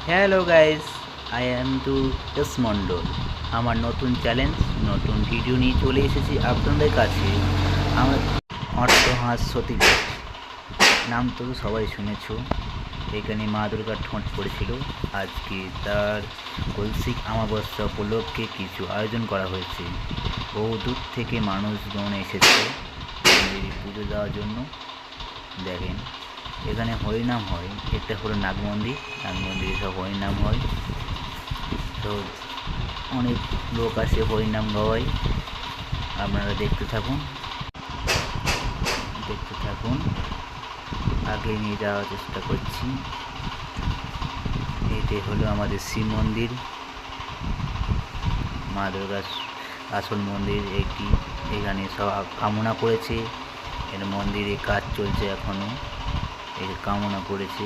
Hello guys, I am টু S Mondal. আমার নতুন চ্যালেঞ্জ, নতুন ভিডিও নিয়ে চলে এসেছি আপনাদের কাছে। আমার অট্টহাস সতীঘাট নাম তো সবাই শুনেছ। এখানে মা দুর্গার ঠোঁট পড়েছিল। আজকে তার কলসিক অমাবস্যা উপলক্ষে কিছু আয়োজন করা হয়েছে। বহু দূর থেকে মানুষজন এসেছে দেবী পুজো দেওয়ার জন্য। দেখেন, এখানে হরিনাম হয়। এটা হলো নাগ মন্দির। নাগ মন্দিরে সব হরিনাম হয়। তো অনেক লোক আসে হরিনাম গাওয়ায়। আপনারা দেখতে থাকুন, আগে নিয়ে যাওয়ার চেষ্টা করছি। এটাই হলো আমাদের শিব মন্দির, মা দুর্গার আসল মন্দির এটি। এখানে সব কামনা করেছে। এর মন্দিরে কাজ চলছে এখনও। এর কামনা করেছে।